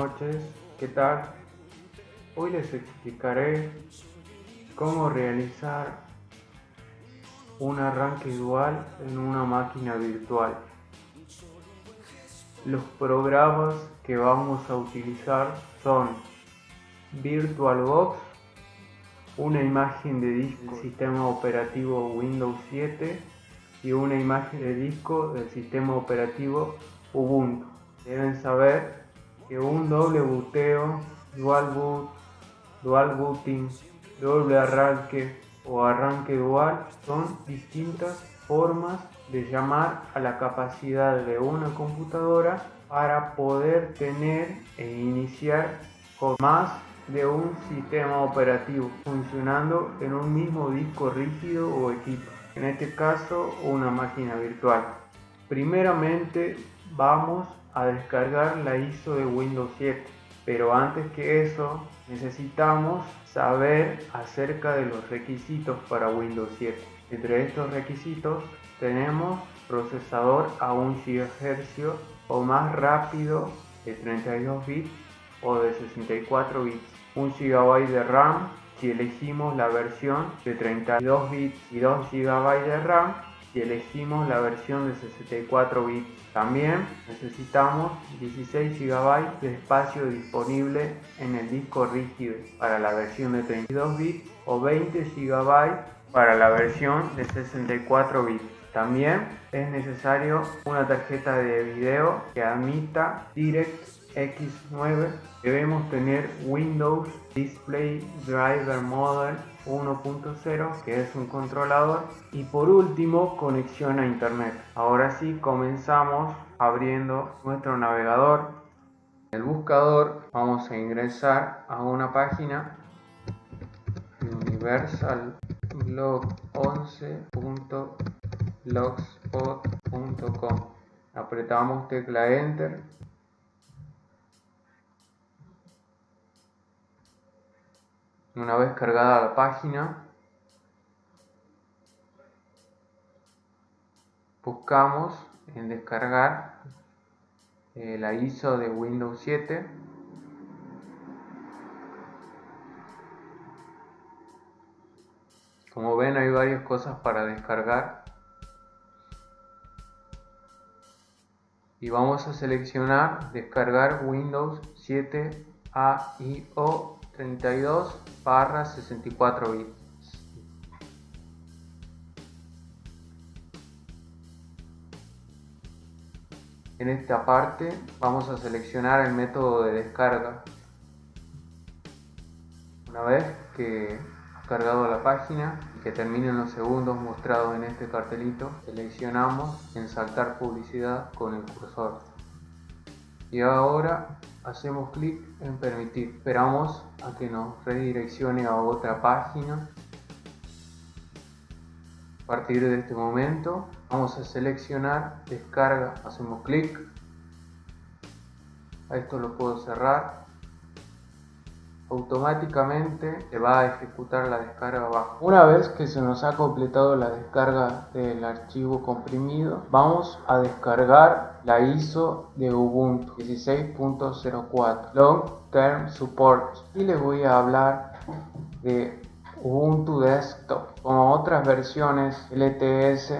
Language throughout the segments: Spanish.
noches, ¿qué tal? Hoy les explicaré cómo realizar un arranque dual en una máquina virtual. Los programas que vamos a utilizar son VirtualBox, una imagen de disco del sistema operativo Windows 7 y una imagen de disco del sistema operativo Ubuntu. Deben saber que un doble booteo, dual boot, dual booting, doble arranque o arranque dual son distintas formas de llamar a la capacidad de una computadora para poder tener e iniciar con más de un sistema operativo funcionando en un mismo disco rígido o equipo, en este caso una máquina virtual. Primeramente vamos a descargar la ISO de Windows 7, pero antes que eso necesitamos saber acerca de los requisitos para Windows 7. Entre estos requisitos tenemos procesador a 1 GHz o más rápido de 32 bits o de 64 bits, 1 GB de RAM si elegimos la versión de 32 bits y 2 GB de RAM si elegimos la versión de 64 bits. También necesitamos 16 GB de espacio disponible en el disco rígido para la versión de 32 bits o 20 GB para la versión de 64 bits. También es necesario una tarjeta de video que admita DirectX 9. Debemos tener Windows Display Driver Model 1.0, que es un controlador, y por último conexión a internet. Ahora sí, comenzamos abriendo nuestro navegador. En el buscador vamos a ingresar a una página universalblog11.blogspot.com. apretamos tecla enter. Una vez cargada la página, buscamos en descargar la ISO de Windows 7. Como ven, hay varias cosas para descargar y vamos a seleccionar descargar Windows 7 AIO 32/64 bits. En esta parte vamos a seleccionar el método de descarga. Una vez que ha cargado la página y que terminen los segundos mostrados en este cartelito, seleccionamos en saltar publicidad con el cursor y ahora hacemos clic en permitir. Esperamos a que nos redireccione a otra página. A partir de este momento vamos a seleccionar descarga, hacemos clic, a esto lo puedo cerrar, automáticamente se va a ejecutar la descarga abajo. Una vez que se nos ha completado la descarga del archivo comprimido, vamos a descargar la ISO de Ubuntu 16.04 Long Term Support y les voy a hablar de Ubuntu Desktop. Como otras versiones, LTS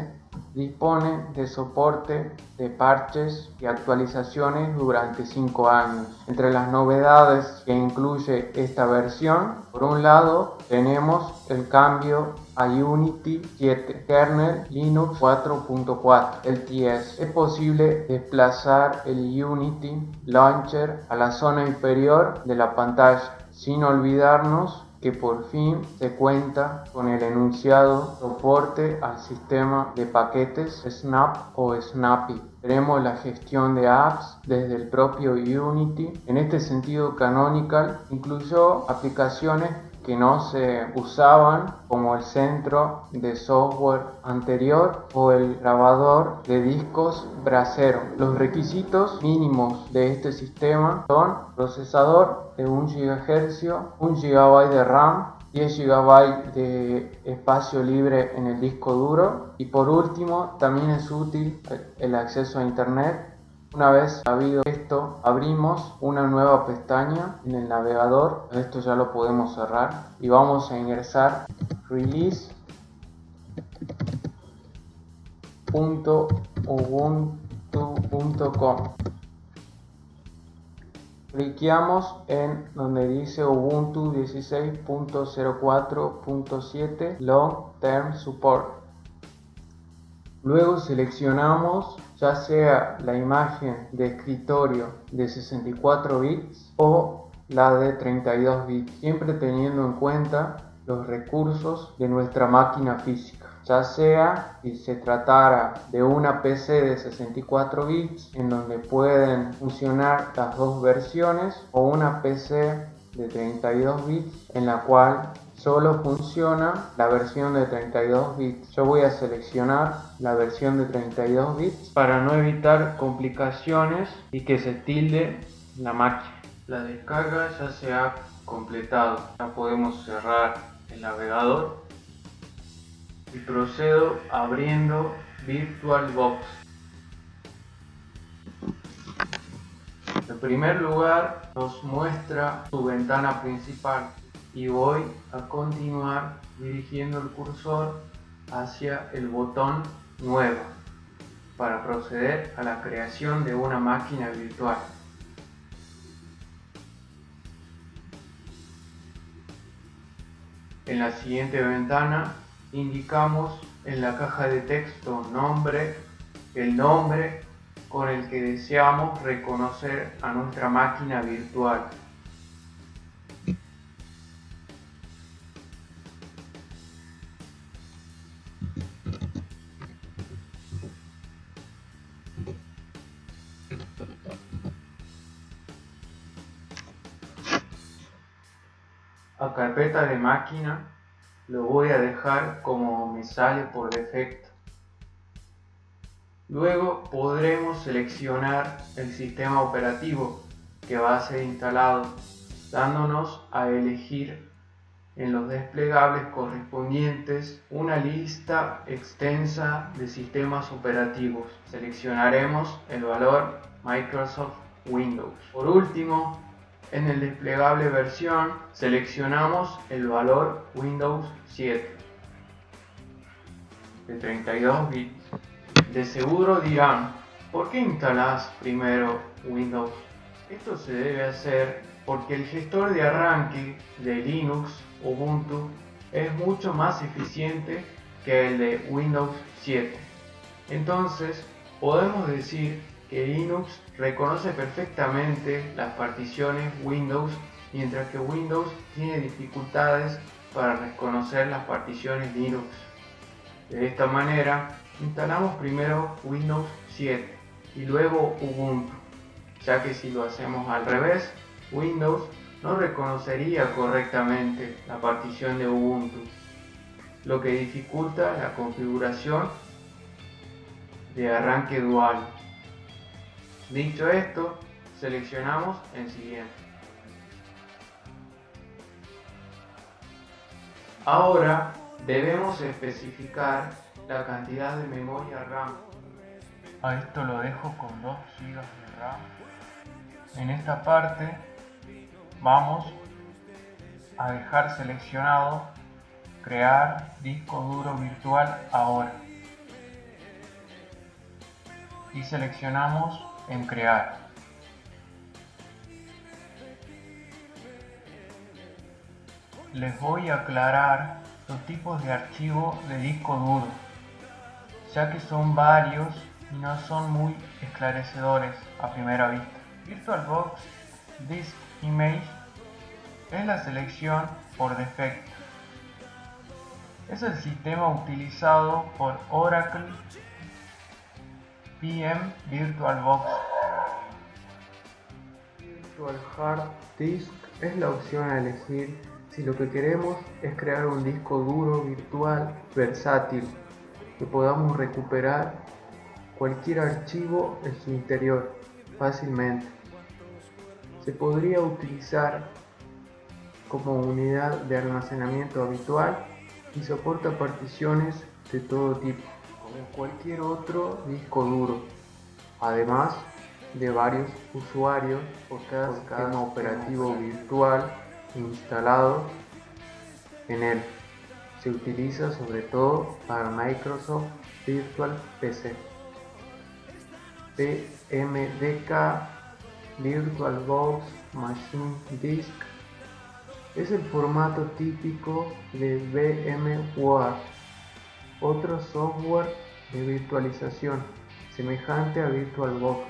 dispone de soporte de parches y actualizaciones durante 5 años. Entre las novedades que incluye esta versión, por un lado tenemos el cambio a Unity 7, kernel Linux 4.4, LTS. Es posible desplazar el Unity Launcher a la zona inferior de la pantalla, sin olvidarnos que por fin se cuenta con el enunciado soporte al sistema de paquetes Snap o Snappy. Tenemos la gestión de apps desde el propio Unity. En este sentido, Canonical incluyó aplicaciones que no se usaban, como el centro de software anterior o el grabador de discos Brasero. Los requisitos mínimos de este sistema son procesador de 1 GHz, 1 GB de RAM, 10 GB de espacio libre en el disco duro y por último también es útil el acceso a internet Una vez sabido esto, abrimos una nueva pestaña en el navegador. Esto ya lo podemos cerrar y vamos a ingresar release.ubuntu.com. Cliqueamos en donde dice Ubuntu 16.04.7 Long Term Support. Luego seleccionamos ya sea la imagen de escritorio de 64 bits o la de 32 bits, siempre teniendo en cuenta los recursos de nuestra máquina física, ya sea si se tratara de una PC de 64 bits en donde pueden funcionar las dos versiones, o una PC de 32 bits en la cual solo funciona la versión de 32 bits. Yo voy a seleccionar la versión de 32 bits para no evitar complicaciones y que se tilde la máquina. La descarga ya se ha completado. Ya podemos cerrar el navegador y procedo abriendo VirtualBox. En primer lugar nos muestra su ventana principal y voy a continuar dirigiendo el cursor hacia el botón Nueva para proceder a la creación de una máquina virtual. En la siguiente ventana indicamos en la caja de texto el nombre con el que deseamos reconocer a nuestra máquina virtual. A carpeta de máquina lo voy a dejar como me sale por defecto. Luego podremos seleccionar el sistema operativo que va a ser instalado, dándonos a elegir en los desplegables correspondientes una lista extensa de sistemas operativos. Seleccionaremos el valor Microsoft Windows. Por último, en el desplegable versión seleccionamos el valor Windows 7 de 32 bits. De seguro dirán, ¿por qué instalás primero Windows? Esto se debe hacer porque el gestor de arranque de Linux Ubuntu es mucho más eficiente que el de Windows 7. Entonces podemos decir que Linux reconoce perfectamente las particiones Windows, mientras que Windows tiene dificultades para reconocer las particiones Linux. De esta manera instalamos primero Windows 7 y luego Ubuntu, ya que si lo hacemos al revés, Windows no reconocería correctamente la partición de Ubuntu, lo que dificulta la configuración de arranque dual. Dicho esto, seleccionamos el siguiente. Ahora debemos especificar la cantidad de memoria RAM. A esto lo dejo con 2 GB de RAM. En esta parte vamos a dejar seleccionado crear disco duro virtual ahora y seleccionamos en crear. Les voy a aclarar los tipos de archivo de disco duro, ya que son varios y no son muy esclarecedores a primera vista. VirtualBox Disk Image es la selección por defecto. Es el sistema utilizado por Oracle PM VirtualBox. Virtual Hard Disk es la opción a elegir si lo que queremos es crear un disco duro virtual versátil que podamos recuperar cualquier archivo en su interior fácilmente. Se podría utilizar como unidad de almacenamiento habitual y soporta particiones de todo tipo, como cualquier otro disco duro. Además, de varios usuarios por cada sistema operativo virtual instalado en él. Se utiliza sobre todo para Microsoft Virtual PC. VMDK VirtualBox Machine Disk es el formato típico de VMware, otro software de virtualización semejante a VirtualBox.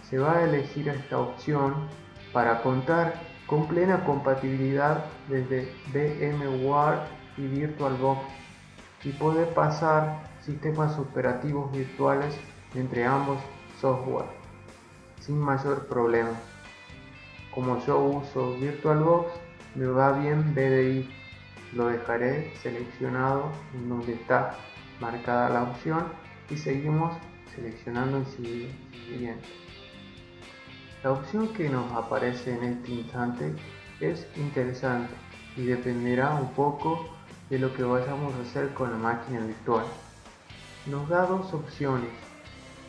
Se va a elegir esta opción para contar con plena compatibilidad desde VMware y VirtualBox y poder pasar sistemas operativos virtuales entre ambos software sin mayor problema. Como yo uso VirtualBox, me va bien VDI. Lo dejaré seleccionado en donde está marcada la opción y seguimos seleccionando el siguiente. La opción que nos aparece en este instante es interesante y dependerá un poco de lo que vayamos a hacer con la máquina virtual. Nos da dos opciones: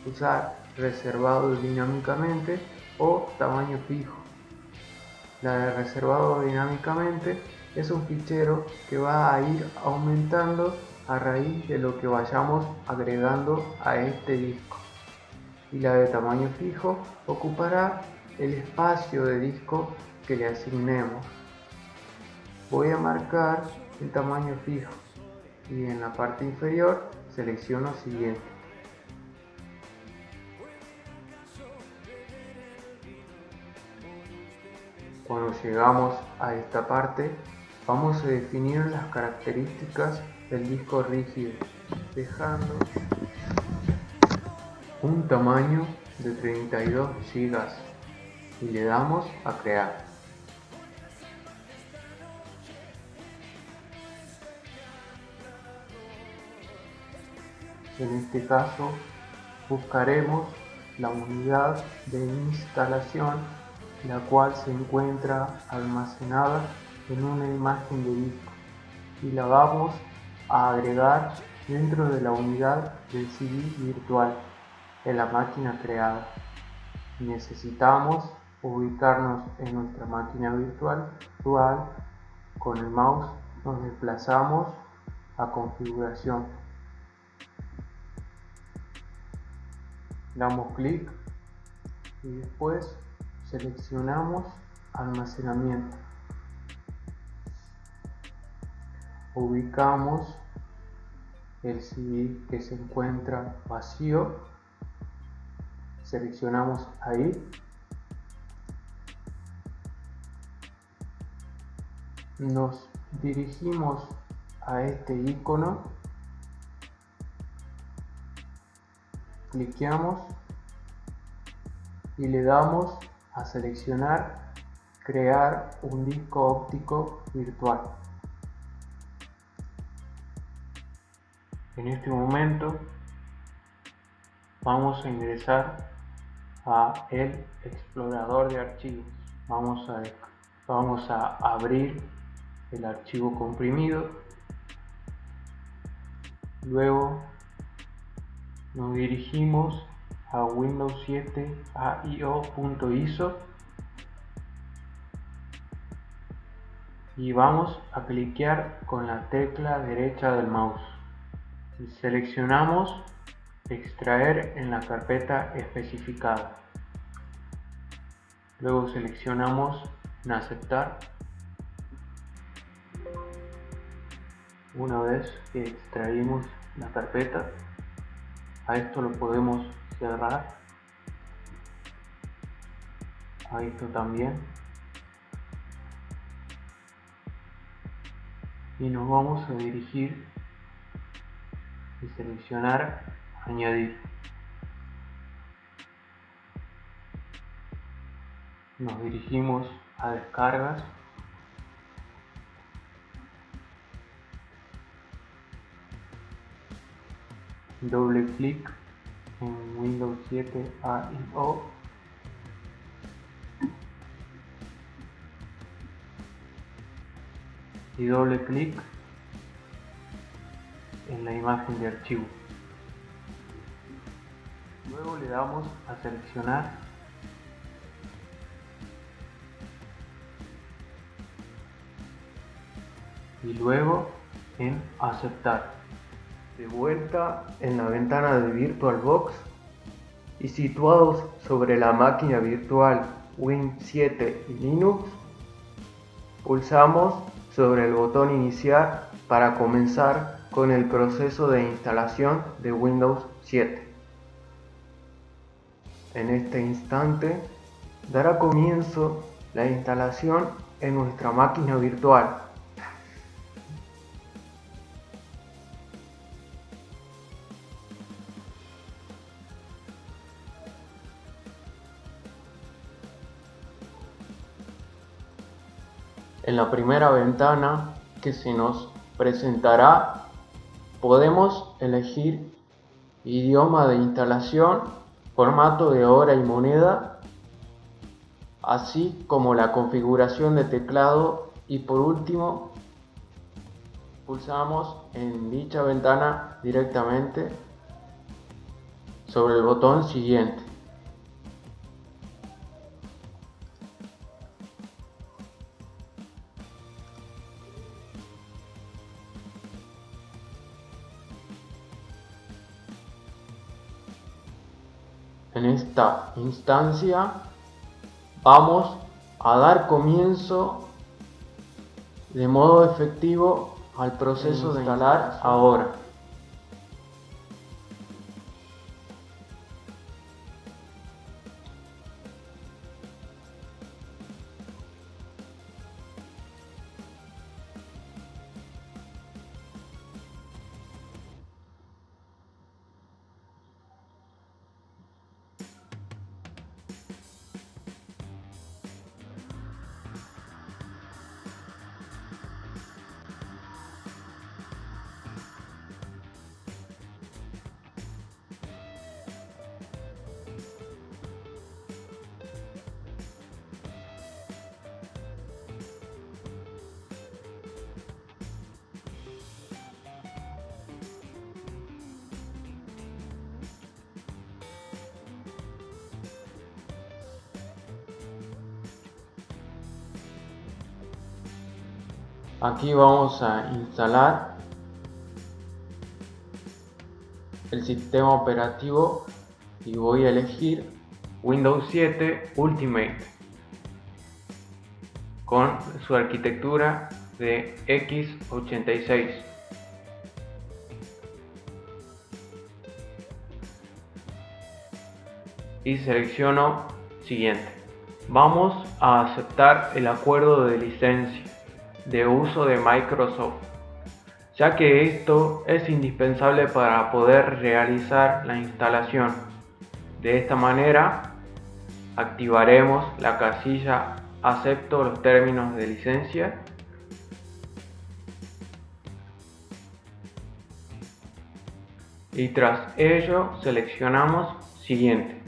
usar reservado dinámicamente o tamaño fijo. La de reservado dinámicamente es un fichero que va a ir aumentando a raíz de lo que vayamos agregando a este disco, y la de tamaño fijo ocupará el espacio de disco que le asignemos. Voy a marcar el tamaño fijo y en la parte inferior selecciono siguiente. Cuando llegamos a esta parte, vamos a definir las características del disco rígido, dejando un tamaño de 32 GB y le damos a crear. En este caso, buscaremos la unidad de instalación, la cual se encuentra almacenada en una imagen de disco, y la vamos a agregar dentro de la unidad del CD virtual en la máquina creada. Necesitamos ubicarnos en nuestra máquina virtual. Con el mouse nos desplazamos a configuración, damos clic y después seleccionamos almacenamiento. Ubicamos el CD que se encuentra vacío, seleccionamos ahí, nos dirigimos a este icono, cliqueamos y le damos a seleccionar crear un disco óptico virtual. En este momento vamos a ingresar a el explorador de archivos. Vamos a abrir el archivo comprimido. Luego nos dirigimos a Windows 7 AIO.ISO y vamos a cliquear con la tecla derecha del mouse. Seleccionamos extraer en la carpeta especificada. Luego seleccionamos en aceptar. Una vez que extraímos la carpeta, a esto lo podemos cerrar, a esto también, y nos vamos a dirigir y seleccionar añadir. Nos dirigimos a descargas doble clic en Windows 7 AIO y doble clic en la imagen de archivo. Luego Luego le damos a seleccionar y luego en aceptar. De vuelta en la ventana de VirtualBox y situados sobre la máquina virtual Win7 y Linux, pulsamos sobre el botón iniciar para comenzar con el proceso de instalación de Windows 7. En este instante dará comienzo la instalación en nuestra máquina virtual. En la primera ventana que se nos presentará, podemos elegir idioma de instalación, formato de hora y moneda, así como la configuración de teclado, y por último pulsamos en dicha ventana directamente sobre el botón siguiente. En esta instancia vamos a dar comienzo de modo efectivo al proceso de instalar ahora. Aquí vamos a instalar el sistema operativo y voy a elegir Windows 7 Ultimate con su arquitectura de x86. Y selecciono siguiente. Vamos a aceptar el acuerdo de licencia de uso de Microsoft, ya que esto es indispensable para poder realizar la instalación. De esta manera activaremos la casilla acepto los términos de licencia y tras ello seleccionamos siguiente.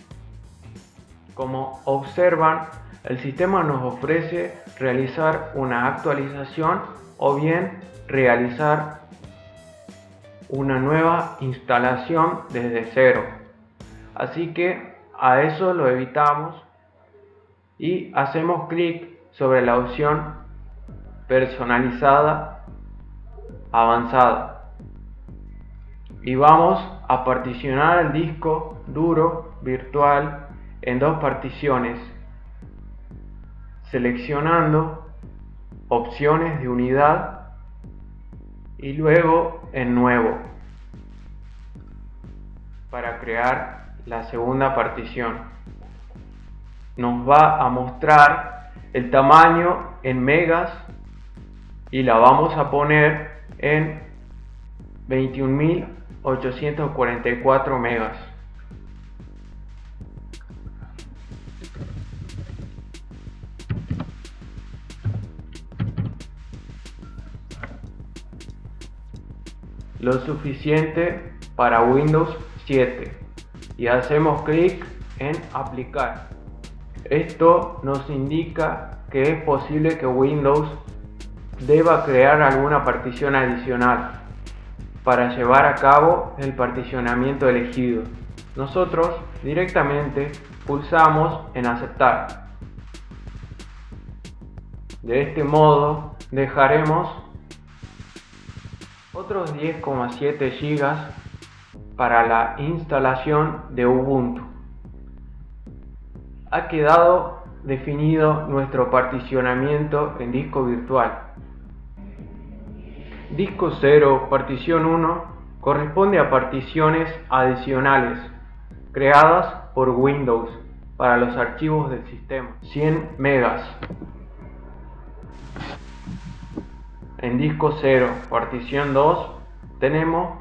Como observan, el sistema nos ofrece realizar una actualización o bien realizar una nueva instalación desde cero. Así que a eso lo evitamos y hacemos clic sobre la opción personalizada avanzada y vamos a particionar el disco duro virtual en dos particiones, seleccionando opciones de unidad y luego en nuevo para crear la segunda partición. Nos va a mostrar el tamaño en megas y la vamos a poner en 21.844 megas. Lo suficiente para Windows 7 y hacemos clic en aplicar. Esto nos indica que es posible que Windows deba crear alguna partición adicional para llevar a cabo el particionamiento elegido. nosotros directamente pulsamos en aceptar. De este modo dejaremos otros 10,7 GB para la instalación de Ubuntu. Ha quedado definido nuestro particionamiento en disco virtual. Disco 0, partición 1, corresponde a particiones adicionales creadas por Windows para los archivos del sistema, 100 megas. En disco 0, partición 2, tenemos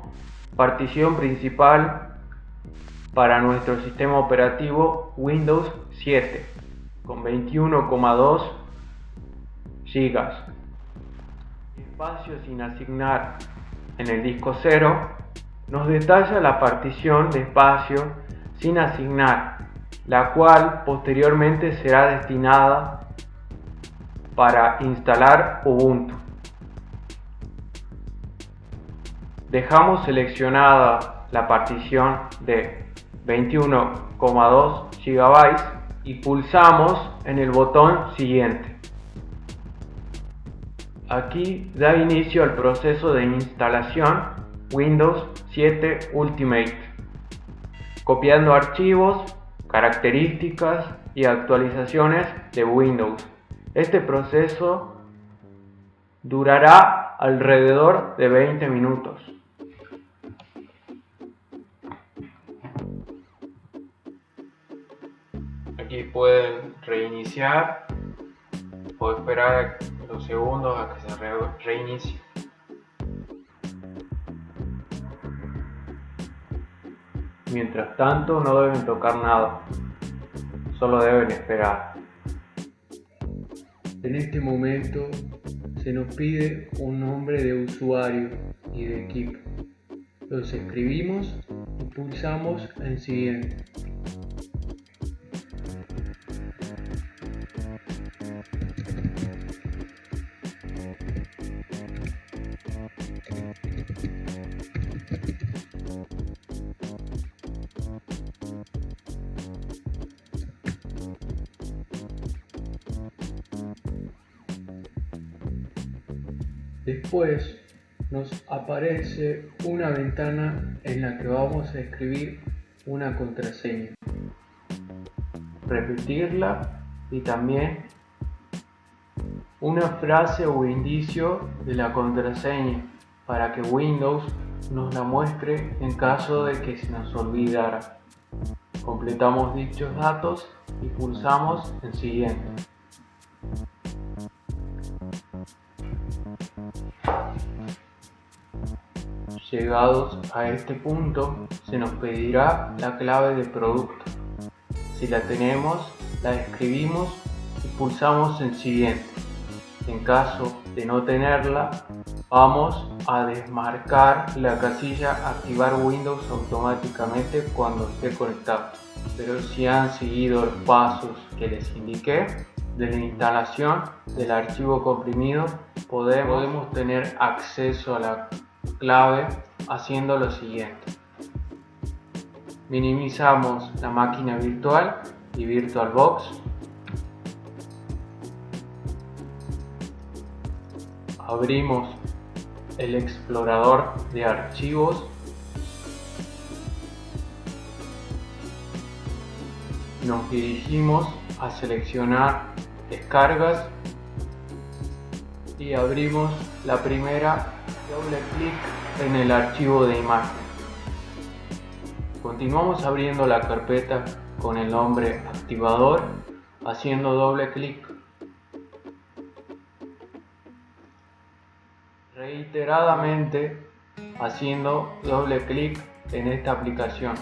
partición principal para nuestro sistema operativo Windows 7 con 21,2 GB. Espacio sin asignar en el disco 0 nos detalla la partición de espacio sin asignar, la cual posteriormente será destinada para instalar Ubuntu. Dejamos seleccionada la partición de 21,2 GB y pulsamos en el botón siguiente. Aquí da inicio al proceso de instalación Windows 7 Ultimate, copiando archivos, características y actualizaciones de Windows. Este proceso durará alrededor de 20 minutos. Aquí pueden reiniciar o esperar los segundos a que se reinicie. Mientras tanto no deben tocar nada, solo deben esperar. En este momento se nos pide un nombre de usuario y de equipo. Los escribimos y pulsamos en siguiente. Después nos aparece una ventana en la que vamos a escribir una contraseña, repetirla y también una frase o indicio de la contraseña para que Windows nos la muestre en caso de que se nos olvidara. Completamos dichos datos y pulsamos en siguiente. Llegados a este punto, se nos pedirá la clave de producto. Si la tenemos, la escribimos y pulsamos en siguiente. En caso de no tenerla, vamos a desmarcar la casilla activar Windows automáticamente cuando esté conectado. Pero si han seguido los pasos que les indiqué de la instalación del archivo comprimido, podemos tener acceso a la clave haciendo lo siguiente. Minimizamos la máquina virtual y VirtualBox. Abrimos el explorador de archivos. Nos dirigimos a seleccionar descargas y abrimos la primera. Doble clic en el archivo de imagen. Continuamos abriendo la carpeta con el nombre activador, haciendo doble clic. Reiteradamente haciendo doble clic en esta aplicación.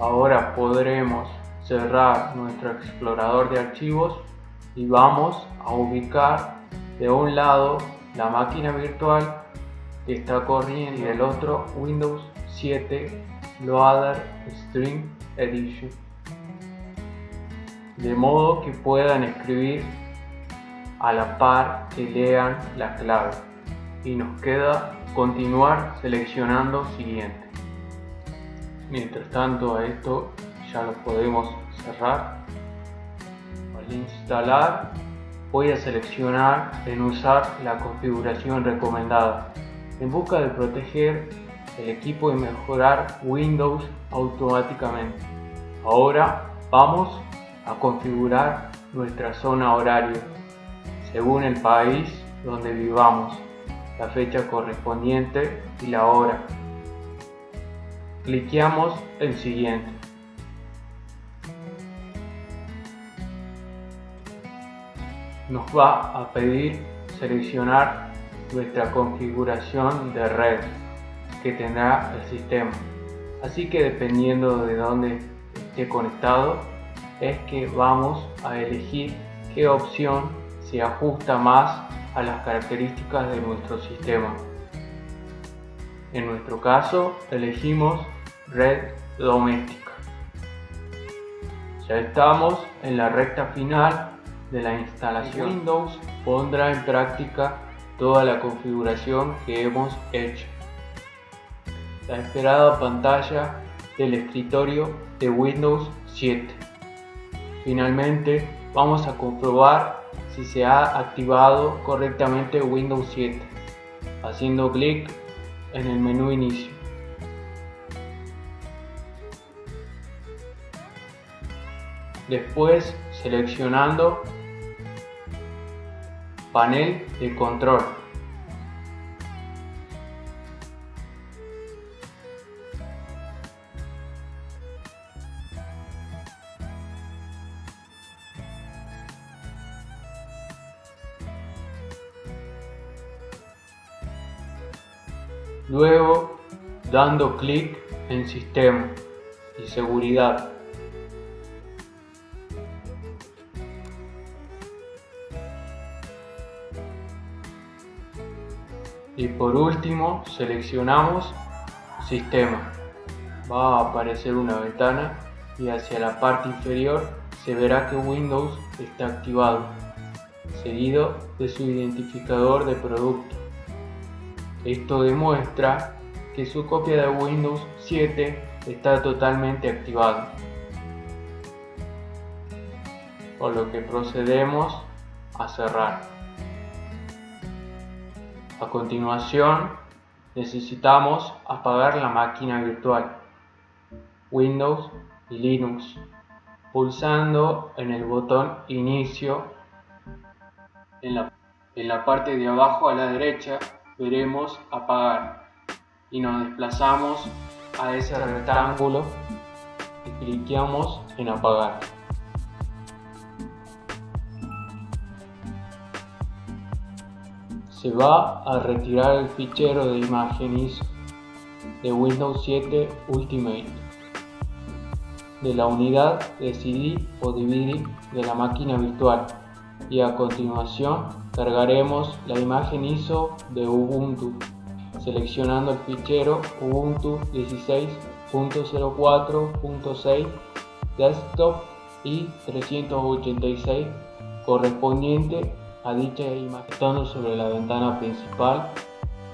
Ahora podremos cerrar nuestro explorador de archivos y vamos a ubicar de un lado la máquina virtual que está corriendo y del otro Windows 7 Loader String Edition, de modo que puedan escribir a la par que lean la clave, y nos queda continuar seleccionando siguiente. Mientras tanto a esto ya lo podemos cerrar. Al instalar voy a seleccionar en usar la configuración recomendada en busca de proteger el equipo y mejorar Windows automáticamente. Ahora vamos a configurar nuestra zona horaria según el país donde vivamos, la fecha correspondiente y la hora. Cliqueamos en siguiente. Nos va a pedir seleccionar nuestra configuración de red que tendrá el sistema. Así que dependiendo de dónde esté conectado, es que vamos a elegir qué opción se ajusta más a las características de nuestro sistema. En nuestro caso, elegimos red doméstica. Ya estamos en la recta final de la instalación. Windows pondrá en práctica toda la configuración que hemos hecho. La esperada pantalla del escritorio de Windows 7. Finalmente, vamos a comprobar si se ha activado correctamente Windows 7, haciendo clic en el menú Inicio. Después seleccionando Panel de control. Luego dando clic en Sistema y Seguridad. Y por último seleccionamos Sistema. Va a aparecer una ventana y hacia la parte inferior se verá que Windows está activado, seguido de su identificador de producto. Esto demuestra que su copia de Windows 7 está totalmente activada, por lo que procedemos a cerrar. A continuación, necesitamos apagar la máquina virtual, Windows y Linux, pulsando en el botón Inicio. En la parte de abajo a la derecha veremos Apagar y nos desplazamos a ese rectángulo y cliqueamos en Apagar. Se va a retirar el fichero de imágenes de Windows 7 Ultimate de la unidad de CD o DVD de la máquina virtual y a continuación cargaremos la imagen ISO de Ubuntu seleccionando el fichero Ubuntu 16.04.6 desktop y 386 correspondiente a dicha imagen. Estando sobre la ventana principal,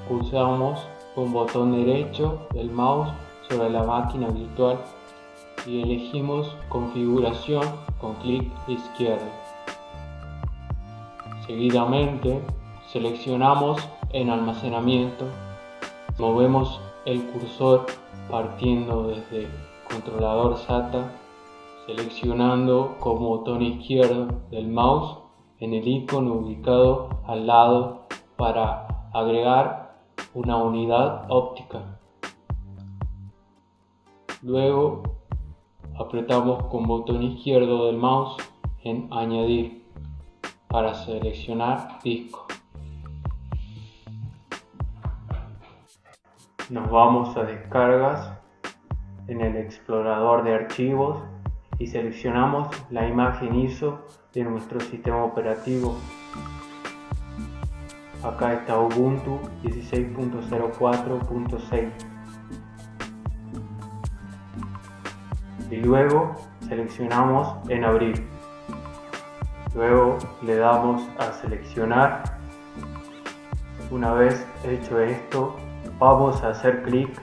pulsamos con botón derecho del mouse sobre la máquina virtual y elegimos configuración con clic izquierdo. Seguidamente seleccionamos en almacenamiento, movemos el cursor partiendo desde controlador SATA, seleccionando con botón izquierdo del mouse en el icono ubicado al lado para agregar una unidad óptica. Luego apretamos con botón izquierdo del mouse en Añadir para seleccionar disco. Nos vamos a Descargas en el explorador de archivos y seleccionamos la imagen ISO de nuestro sistema operativo. Acá está Ubuntu 16.04.6 y luego seleccionamos en Abrir. Luego le damos a seleccionar. Una vez hecho esto, vamos a hacer clic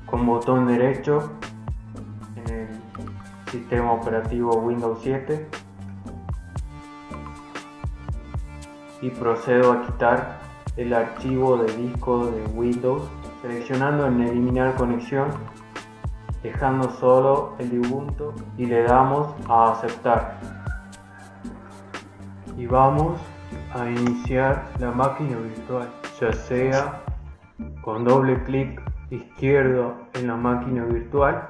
con botón derecho sistema operativo Windows 7 y procedo a quitar el archivo de disco de Windows, seleccionando en eliminar conexión, dejando solo el de Ubuntu, y le damos a aceptar. Y vamos a iniciar la máquina virtual, ya sea con doble clic izquierdo en la máquina virtual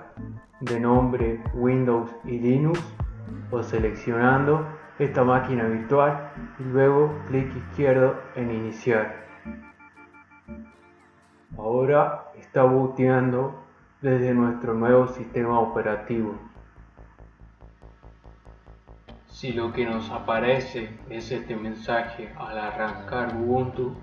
de nombre Windows y Linux, o seleccionando esta máquina virtual y luego clic izquierdo en iniciar. Ahora está booteando desde nuestro nuevo sistema operativo. Si lo que nos aparece es este mensaje al arrancar Ubuntu,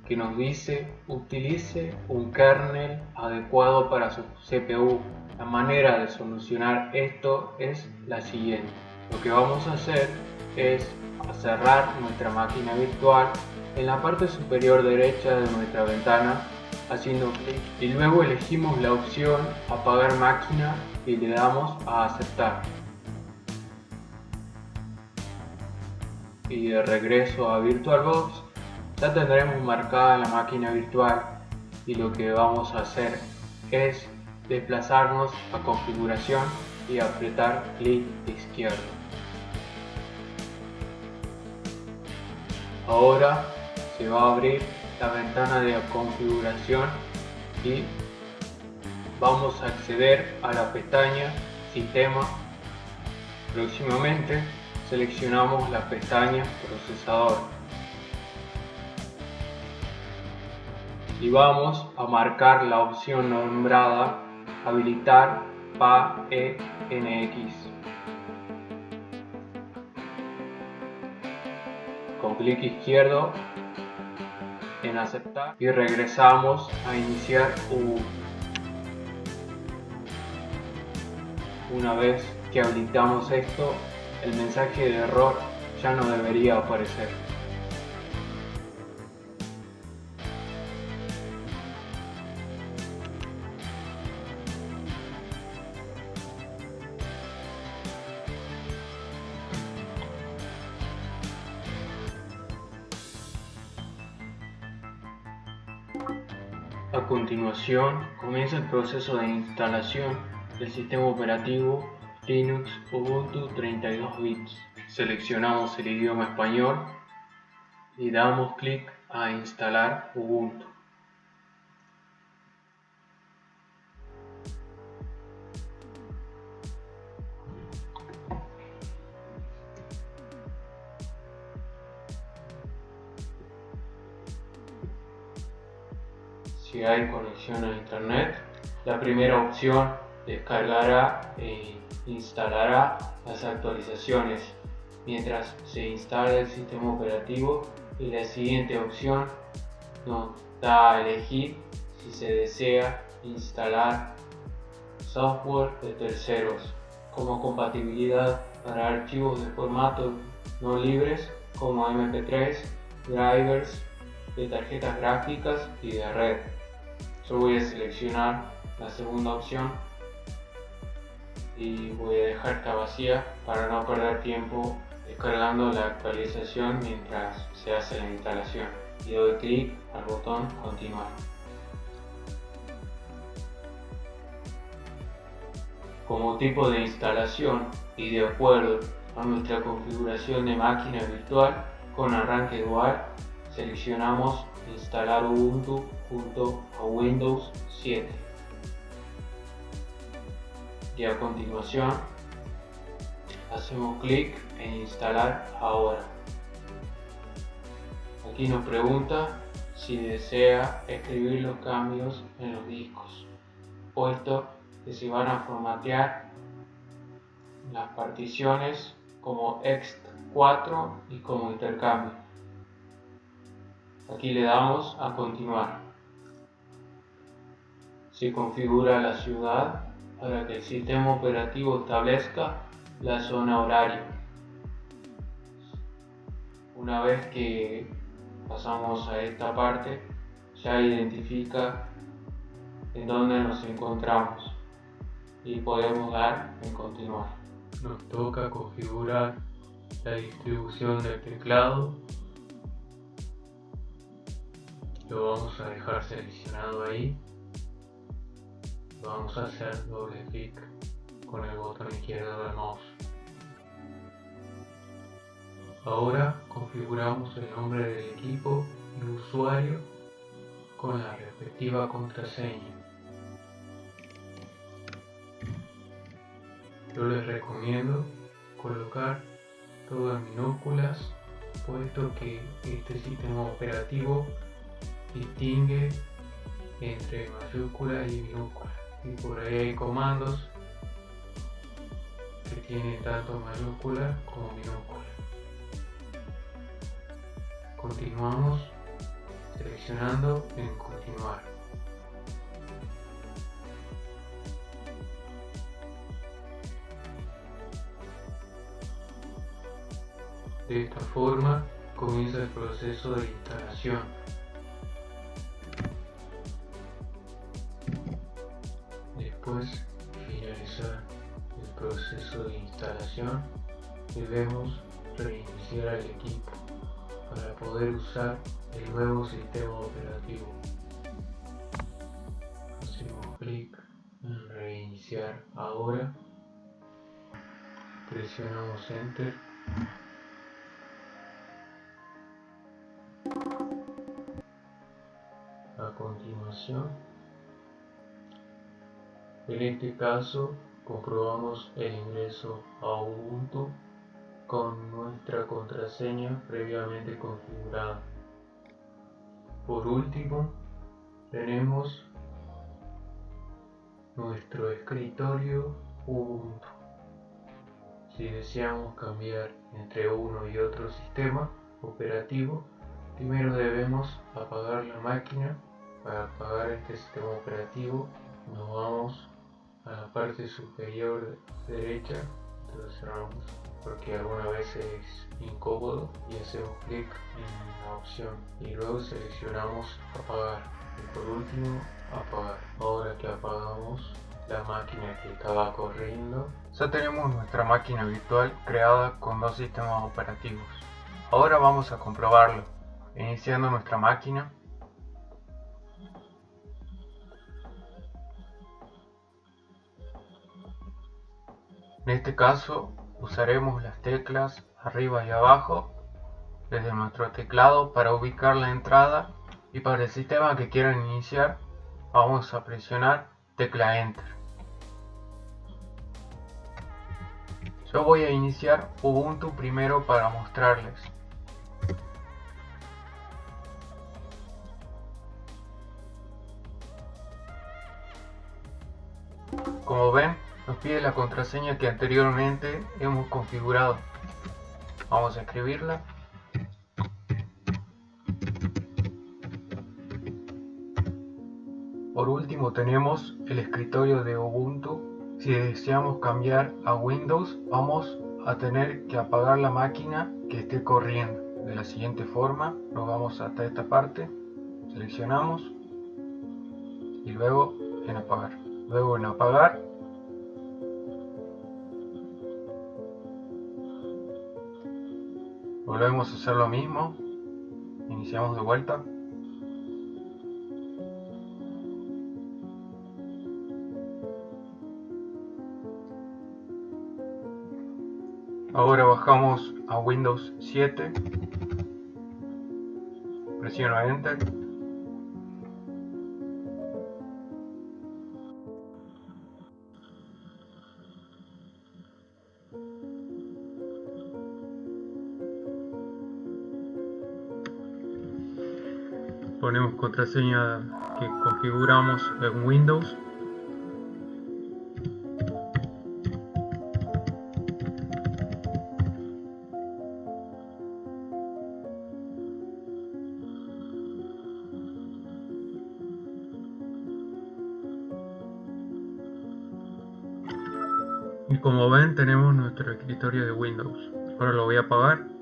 que nos dice utilice un kernel adecuado para su CPU. La manera de solucionar esto es la siguiente. Lo que vamos a hacer es cerrar nuestra máquina virtual en la parte superior derecha de nuestra ventana haciendo clic, y luego elegimos la opción apagar máquina y le damos a aceptar. Y de regreso a VirtualBox ya tendremos marcada la máquina virtual, y lo que vamos a hacer es desplazarnos a configuración y apretar clic izquierdo. Ahora se va a abrir la ventana de configuración y vamos a acceder a la pestaña Sistema. Próximamente seleccionamos la pestaña Procesador y vamos a marcar la opción nombrada Habilitar PAENX. Con clic izquierdo en aceptar y regresamos a iniciar Ubuntu. Una vez que habilitamos esto, el mensaje de error ya no debería aparecer. A continuación, comienza el proceso de instalación del sistema operativo Linux Ubuntu 32 bits. Seleccionamos el idioma español y damos clic a instalar Ubuntu. Si hay conexión a internet, la primera opción descargará e instalará las actualizaciones mientras se instala el sistema operativo, y la siguiente opción nos da a elegir si se desea instalar software de terceros, como compatibilidad para archivos de formato no libres como MP3, drivers de tarjetas gráficas y de red. Yo voy a seleccionar la segunda opción y voy a dejar esta vacía para no perder tiempo descargando la actualización mientras se hace la instalación, y doy clic al botón continuar. Como tipo de instalación y de acuerdo a nuestra configuración de máquina virtual con arranque dual, seleccionamos instalar Ubuntu junto a Windows 7 y a continuación hacemos clic en instalar ahora. Aquí nos pregunta si desea escribir los cambios en los discos, puesto que se van a formatear las particiones como ext4 y como intercambio. Aquí le damos a continuar. Se configura la ciudad para que el sistema operativo establezca la zona horaria. Una vez que pasamos a esta parte, ya identifica en dónde nos encontramos. y podemos dar en continuar. Nos toca configurar la distribución del teclado. Lo vamos a dejar seleccionado ahí. Vamos a hacer doble clic con el botón izquierdo del mouse. Ahora configuramos el nombre del equipo y usuario con la respectiva contraseña. Yo les recomiendo colocar todo en minúsculas, puesto que este sistema operativo distingue entre mayúsculas y minúsculas, y por ahí hay comandos que tienen tanto mayúsculas como minúsculas. Continuamos seleccionando en continuar. De esta forma comienza el proceso de instalación. Después de finalizar el proceso de instalación, debemos reiniciar el equipo para poder usar el nuevo sistema operativo. Hacemos clic en reiniciar ahora, presionamos Enter. A continuación, en este caso, comprobamos el ingreso a Ubuntu con nuestra contraseña previamente configurada. Por último, tenemos nuestro escritorio Ubuntu. Si deseamos cambiar entre uno y otro sistema operativo, primero debemos apagar la máquina. Para apagar este sistema operativo, nos vamos a la parte superior derecha, entonces cerramos porque alguna vez es incómodo, y hacemos clic en la opción y luego seleccionamos apagar y por último apagar. Ahora que apagamos la máquina que estaba corriendo, ya tenemos nuestra máquina virtual creada con dos sistemas operativos. Ahora vamos a comprobarlo iniciando nuestra máquina. En este caso usaremos las teclas arriba y abajo desde nuestro teclado para ubicar la entrada, y para el sistema que quieran iniciar vamos a presionar tecla Enter. Yo voy a iniciar Ubuntu primero para mostrarles. Como ven, nos pide la contraseña que anteriormente hemos configurado. Vamos a escribirla. Por último tenemos el escritorio de Ubuntu. Si deseamos cambiar a Windows, vamos a tener que apagar la máquina que esté corriendo. De la siguiente forma, nos vamos hasta esta parte, seleccionamos y luego en apagar. Luego en apagar, volvemos a hacer lo mismo, iniciamos de vuelta. Ahora bajamos a Windows 7, presiono Enter. Ponemos contraseña que configuramos en Windows. Y como ven, tenemos nuestro escritorio de Windows. Ahora lo voy a apagar.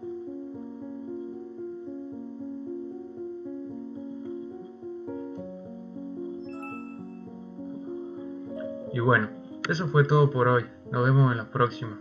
Y bueno, Eso fue todo por hoy. Nos vemos en la próxima.